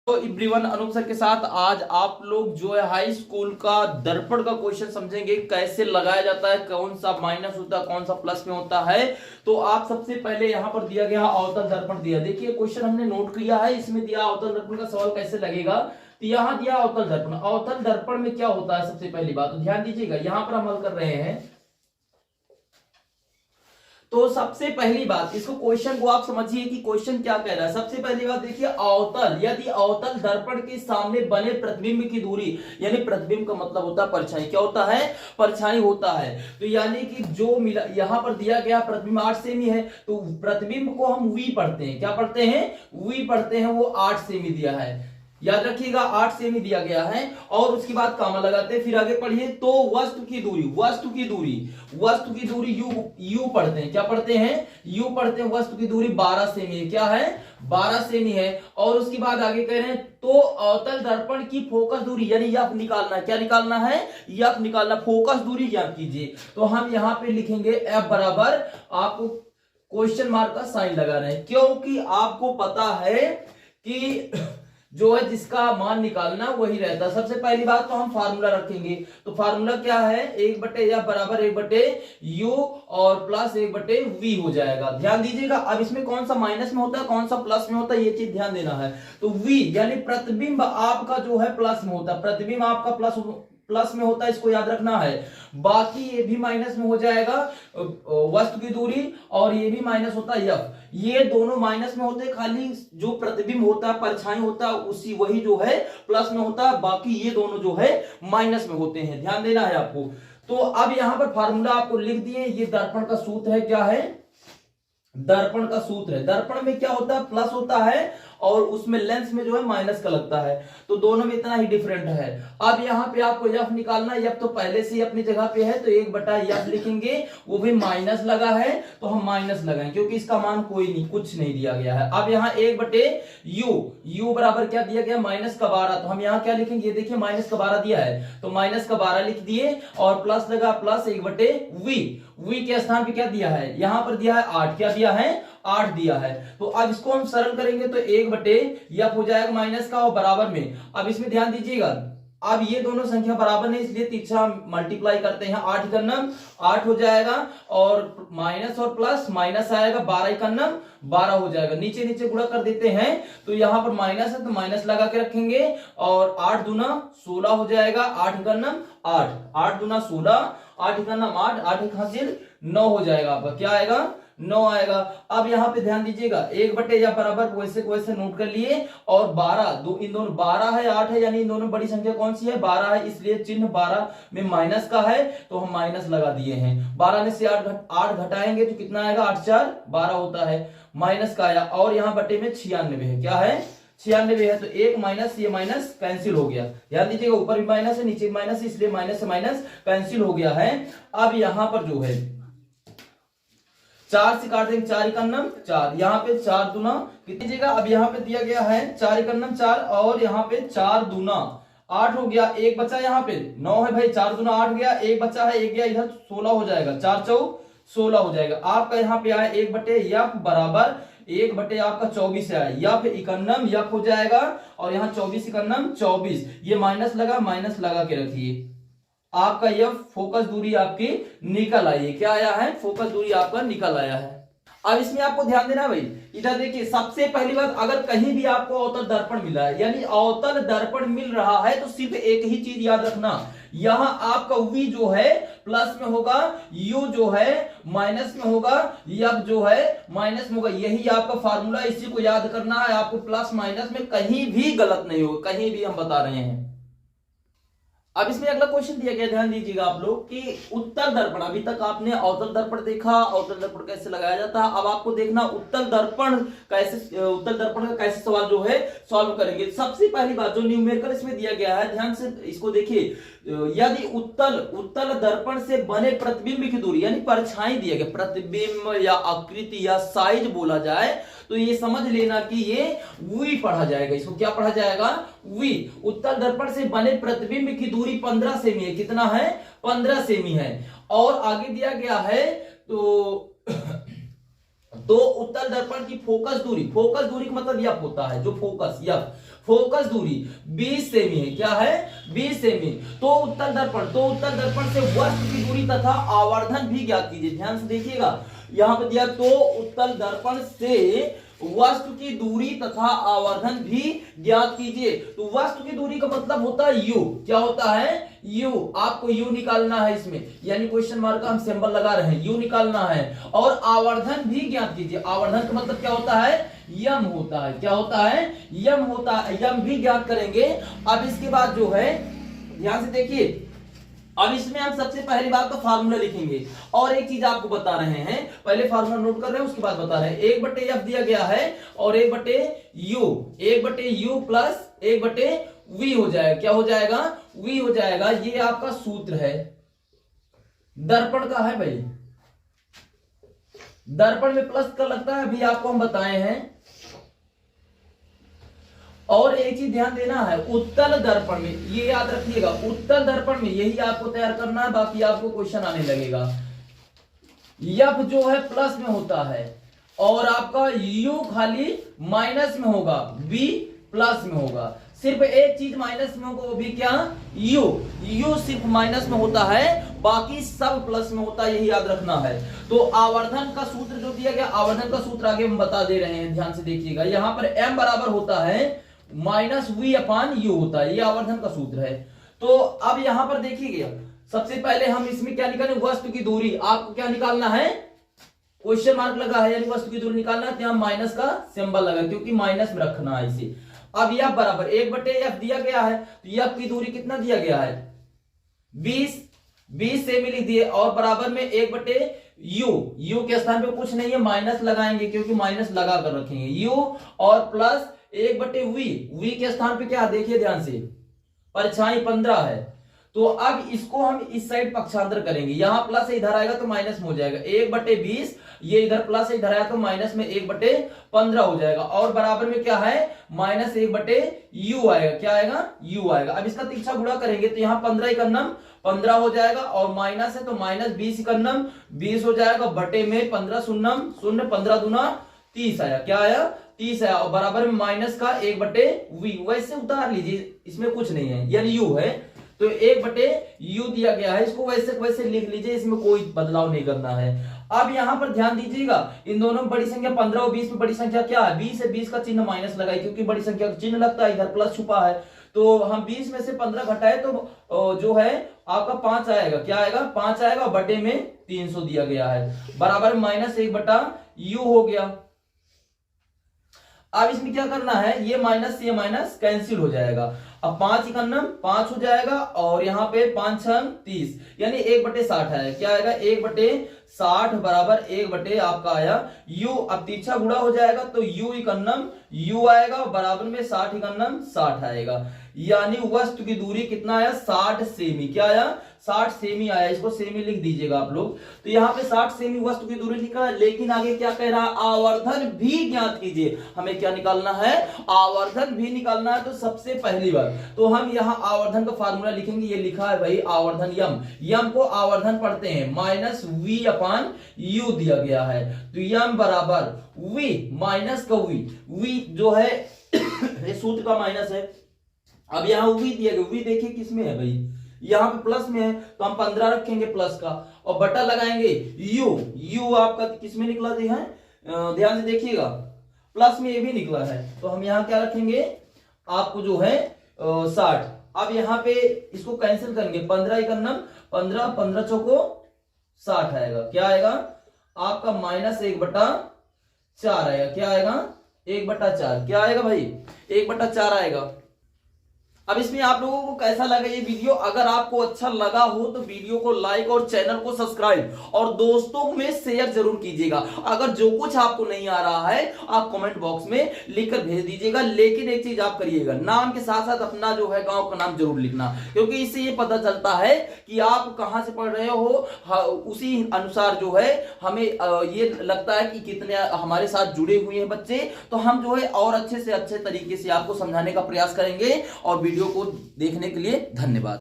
तो everyone, Anoop sir के साथ आज आप लोग जो है हाई स्कूल का दर्पण का क्वेश्चन समझेंगे, कैसे लगाया जाता है, कौन सा माइनस होता है, कौन सा प्लस में होता है। तो आप सबसे पहले यहां पर दिया गया अवतल दर्पण दिया, देखिए क्वेश्चन हमने नोट किया है, इसमें दिया अवतल दर्पण का सवाल कैसे लगेगा। तो यहां दिया अवतल दर्पण, अवतल दर्पण में क्या होता है सबसे पहली बात तो ध्यान दीजिएगा, यहां पर हम हल कर रहे हैं। तो सबसे पहली बात, इसको क्वेश्चन को आप समझिए कि क्वेश्चन क्या कह रहा है। सबसे पहली बात देखिए, अवतल यदि अवतल दर्पण के सामने बने प्रतिबिंब की दूरी, यानी प्रतिबिंब का मतलब होता है परछाई, क्या होता है, परछाई होता है। तो यानी कि जो मिला यहां पर दिया गया प्रतिबिंब 8 सेमी है, तो प्रतिबिंब को हम वी पढ़ते हैं, क्या पढ़ते हैं, वी पढ़ते हैं, वो 8 सेमी दिया है, याद रखिएगा 8 सेमी दिया गया है। और उसके बाद कामा लगाते हैं, फिर आगे पढ़िए। तो वस्तु की दूरी, वस्तु की दूरी, वस्तु की दूरी यू पढ़ते हैं, क्या पढ़ते हैं, यू पढ़ते हैं। वस्तु की दूरी 12 सेमी है, क्या है, 12 सेमी है। और उसके बाद आगे कह रहे हैं, तो अवतल दर्पण की फोकस दूरी, यानी एफ निकालना है, क्या निकालना है, एफ निकालना, फोकस दूरी ज्ञात कीजिए। तो हम यहां पे लिखेंगे एफ बराबर, आपको क्वेश्चन मार्क का साइन लगा रहे हैं, क्योंकि आपको पता है कि जो है जिसका मान निकालना वही रहता है। सबसे पहली बात तो हम फार्मूला रखेंगे, तो फार्मूला क्या है, 1/f बराबर 1/u और प्लस 1/v हो जाएगा। ध्यान दीजिएगा, अब इसमें कौन सा माइनस में होता है, कौन सा प्लस में होता है, ये चीज ध्यान देना है। तो v यानी प्रतिबिंब आपका जो है प्लस में होता है, प्रतिबिंब आपका प्लस में होता है, इसको याद रखना है। बाकी ये भी माइनस में हो जाएगा, वस्तु की दूरी, और ये भी माइनस होता है एफ, ये दोनों माइनस में होते हैं, खाली जो प्रतिबिंब होता है, परछाई होता है, उसी वही जो है प्लस में होता है, बाकी ये दोनों जो है माइनस में होते हैं, ध्यान देना है आपको। तो अब यहां पर फार्मूला आपको लिख दिए, ये दर्पण का सूत्र है, क्या है, दर्पण का सूत्र है। दर्पण में क्या होता है, प्लस होता है, और उसमें लेंस में जो है माइनस का लगता है, तो दोनों में इतना ही डिफरेंट है। अब यहाँ पे आपको एफ निकालना है, एफ तो पहले से ही अपनी जगह पे है, तो 1/f लिखेंगे, वो भी माइनस लगा है, तो हम माइनस लगाएं, क्योंकि इसका मान कोई नहीं, कुछ नहीं दिया गया है। अब यहाँ 1/u, u बराबर क्या दिया गया, -12, तो हम यहाँ क्या लिखेंगे, ये देखिए -12 दिया है, तो -12 लिख दिए, और प्लस लगा, प्लस 1/v, v के स्थान पे क्या दिया है, यहां पर दिया है 8, क्या दिया है, 8 दिया है। तो अब इसको हम सरल करेंगे, तो 1/f हो जाएगा माइनस का, और बराबर में, अब इसमें ध्यान दीजिएगा, अब ये दोनों संख्या बराबर नहीं, इसलिए तीसरा मल्टीप्लाई करते हैं, 8 का नम 8 हो जाएगा, और माइनस और प्लस माइनस आएगा, 12 का नम 12 हो जाएगा, नीचे नीचे गुणा कर देते हैं, तो यहां पर माइनस है तो माइनस लगा के रखेंगे, और 8 दूना 16 हो जाएगा, 8 का नम 8, 8 दूना 16, 8 का नम 8, 8 एक हासिल 9 हो जाएगा, आपका क्या आएगा, 9 आएगा। अब यहां पे ध्यान दीजिएगा, 1/f बराबर वैसे को वैसे नोट कर लिए, और 12 इन दोनों 12 है, 8 है, यानी इन दोनों बड़ी संख्या कौन सी है, 12 है, इसलिए चिन्ह 12 में माइनस का है, तो हम माइनस लगा दिए हैं। 12 में से 8 घटाएंगे तो कितना आएगा, 8 4 12 होता है, माइनस का आया, और यहाँ बटे में 96 है, क्या है, 96 है, तो एक माइनस, ये माइनस कैंसिल हो गया। ध्यान दीजिएगा, ऊपर भी माइनस है, नीचे भी माइनस है, इसलिए माइनस से माइनस कैंसिल हो गया है। अब यहां पर जो है 4 से काट देंगे, 4 का नम 4, यहाँ पे 4 दूना कितनी जगह, अब यहाँ पे दिया गया है 4 का नम 4, और यहाँ पे 4 दूना 8 हो गया, एक बचा यहाँ पे 9 है भाई, 4 दूना 8 गया, एक बचा है, एक गया इधर, 16 हो जाएगा, 4 4 16 हो जाएगा। आपका यहाँ पे आया 1/f बराबर 1/, आपका 24 है, यफ इकन्नम यफ हो जाएगा, और यहाँ 24 इकन्नम 24, ये माइनस लगा, माइनस लगा के रखिए, आपका यह फोकस दूरी आपकी निकल आई है, क्या आया है, फोकस दूरी आपका निकल आया है। अब इसमें आपको ध्यान देना भाई, इधर देखिए, सबसे पहली बात, अगर कहीं भी आपको अवतल दर्पण मिला है, यानी अवतल दर्पण मिल रहा है, तो सिर्फ एक ही चीज याद रखना, यहां आपका v जो है प्लस में होगा, u जो है माइनस में होगा, f जो है माइनस में होगा, यही आपका फार्मूला, इसी को याद करना है आपको, प्लस माइनस में कहीं भी गलत नहीं होगा, कहीं भी हम बता रहे हैं। अब इसमें अगला क्वेश्चन दिया गया, ध्यान दीजिएगा आप लोग, कि उत्तल दर्पण, अभी तक आपने अवतल दर्पण देखा, अवतल दर्पण कैसे लगाया जाता है, अब आपको देखना उत्तल दर्पण कैसे, उत्तल दर्पण का कैसे सवाल जो है सॉल्व करेंगे। सबसे पहली बात, जो न्यूमेरिकल इसमें दिया गया है, ध्यान से इसको देखिए, यदि उत्तल दर्पण से बने प्रतिबिंब की दूरी, यानी परछाई दिया गया, प्रतिबिंब या आकृति या साइज बोला जाए, तो ये समझ लेना कि ये वी पढ़ा जाएगा, इसको क्या पढ़ा जाएगा, वी। उत्तल दर्पण से बने प्रतिबिंब की दूरी 15 सेमी है, कितना है, 15 सेमी है, और आगे दिया गया है, तो उत्तल दर्पण की फोकस दूरी का मतलब यफ होता है, जो फोकस यफ फोकस दूरी 20 सेमी है। क्या है? 20 सेमी। तो उत्तल दर्पण से वस्तु की दूरी तथा आवर्धन भी ज्ञात कीजिए। ध्यान से देखिएगा, यहां पर दिया तो उत्तल दर्पण से वस्तु की दूरी तथा आवर्धन भी ज्ञात कीजिए। तो वस्तु की दूरी का मतलब होता है यू। क्या होता है? यू। आपको यू निकालना है इसमें, यानी क्वेश्चन मार्क का हम सिंबल लगा रहे हैं, यू निकालना है। और आवर्धन भी ज्ञात कीजिए। आवर्धन का मतलब क्या होता है? यम होता है। क्या होता है? यम होता है। यम भी ज्ञात करेंगे। अब इसके बाद जो है, ध्यान से देखिए, अब इसमें हम सबसे पहली बात तो फार्मूला लिखेंगे। और एक चीज आपको बता रहे हैं, पहले फार्मूला नोट कर रहे हैं, उसके बाद बता रहे हैं। 1/f दिया गया है और 1/u प्लस 1/v हो जाएगा। क्या हो जाएगा? v हो जाएगा। ये आपका सूत्र है, दर्पण का है भाई। दर्पण में प्लस का लगता है, अभी आपको हम बताए हैं। और एक चीज ध्यान देना है, उत्तल दर्पण में, ये याद रखिएगा, उत्तल दर्पण में यही आपको तैयार करना है, बाकी आपको क्वेश्चन आने लगेगा। यफ जो है प्लस में होता है और आपका यू खाली माइनस में होगा, बी प्लस में होगा। सिर्फ एक चीज माइनस में होगा, वो भी क्या? यू सिर्फ माइनस में होता है, बाकी सब प्लस में होता है, यही याद रखना है। तो आवर्धन का सूत्र जो दिया गया, आवर्धन का सूत्र आगे हम बता दे रहे हैं, ध्यान से देखिएगा। यहां पर m बराबर होता है -v/u होता है, ये आवर्धन का सूत्र है। तो अब यहां पर देखिएगा, सबसे पहले हम इसमें क्या निकालें? वस्तु की दूरी। आपको क्या निकालना है? क्वेश्चन मार्क लगा है, यानी वस्तु की दूरी निकालना है, यहां माइनस का सिंबल लगा, क्योंकि माइनस में रखना है इसे। अब यह बराबर 1/f दिया गया है, तो f की दूरी कितना दिया गया है? 20 सेमी लिख दिए, और बराबर में 1/u के स्थान पे कुछ नहीं है, माइनस लगाएंगे, क्योंकि माइनस लगा कर रखेंगे, u और प्लस 1/v के स्थान पे क्या? देखिए ध्यान से, परछाई 15 है। तो अब इसको हम इस साइड पक्षांतर करेंगे, यहां प्लस है, इधर आएगा तो माइनस में हो जाएगा। 1/20, ये इधर प्लस है, इधर आया तो माइनस में 1/15 हो जाएगा। और बराबर में क्या है? -1/u आएगा। क्या आएगा? u आएगा। अब इसका तिरछा गुणा करेंगे तो यहाँ 15 एकन्नम 15 हो जाएगा, और माइनस है तो -20 एकन्नम 20 हो जाएगा, बटे में 15 शून्यम 0, 15 दूना 30 आया। क्या आया? 30 है। और बराबर में माइनस का 1/v, वैसे उतार लीजिए, इसमें कुछ नहीं है, यानी u है, तो 1/u दिया गया है, इसको वैसे वैसे लिख लीजिए, इसमें कोई बदलाव नहीं करना है। अब यहां पर ध्यान दीजिएगा, इन दोनों में बड़ी संख्या 15 और 20 में बड़ी संख्या क्या है? 20 है, 20 का चिन्ह माइनस लगाए, क्योंकि बड़ी संख्या का चिन्ह लगता है, इधर प्लस छुपा है। तो हम 20 में से 15 घटाए तो जो है आपका 5 आएगा। क्या आएगा? 5 आएगा, बटे में 300 दिया गया है, बराबर -1/u हो गया। अब इसमें क्या करना है? ये माइनस से ये माइनस कैंसिल हो जाएगा। अब 5 एकन्नम 5 हो जाएगा, और यहाँ पे 5 छंग 30, यानी 1/60 है। क्या आएगा? 1/60 बराबर 1 आपका आया u। अब तिरछा गुणा हो जाएगा तो u एकन्नम u आएगा, बराबर में 60 एकन्नम 60 आएगा, यानी वस्तु की दूरी कितना आया? 60 सेमी। क्या आया? 60 सेमी आया। इसको सेमी लिख दीजिएगा आप लोग। तो यहाँ पे 60 सेमी वस्तु की दूरी लिखा है, लेकिन आगे क्या कह रहा है? आवर्धन भी ज्ञात कीजिए। हमें क्या निकालना है? आवर्धन भी निकालना है। तो सबसे पहली बार तो हम यहाँ आवर्धन का फार्मूला लिखेंगे, ये लिखा है भाई आवर्धन यम को आवर्धन पढ़ते हैं, -v/u दिया गया है। तो यम बराबर v माइनस का v जो है ये सूत्र का माइनस है। अब यहाँ v दिया गया, v देखिए किस में है भाई? यहाँ पे प्लस में है, तो हम 15 रखेंगे प्लस का, और बटा लगाएंगे u आपका किस में निकला है? ध्यान से देखिएगा, प्लस में ये भी निकला है, तो हम यहाँ क्या रखेंगे? आपको जो है 60। अब यहाँ पे इसको कैंसिल करेंगे, 15 एकन्नम 15, 15 चौको 60 आएगा। क्या आएगा? आपका -1/4 आएगा। क्या आएगा? 1/4। क्या आएगा भाई? 1/4 आएगा। अब इसमें आप लोगों को कैसा लगा ये वीडियो? अगर आपको अच्छा लगा हो तो वीडियो को लाइक और चैनल को सब्सक्राइब और दोस्तों में शेयर जरूर कीजिएगा। अगर जो कुछ आपको नहीं आ रहा है आप कमेंट बॉक्स में लिखकर भेज दीजिएगा, लेकिन एक चीज आप करिएगा, नाम के साथ साथ अपना जो है गांव का नाम जरूर लिखना, क्योंकि इससे ये पता चलता है कि आप कहां से पढ़ रहे हो। उसी अनुसार जो है हमें ये लगता है कि कितने हमारे साथ जुड़े हुए हैं बच्चे, तो हम जो है और अच्छे से अच्छे तरीके से आपको समझाने का प्रयास करेंगे। और वीडियो को देखने के लिए धन्यवाद।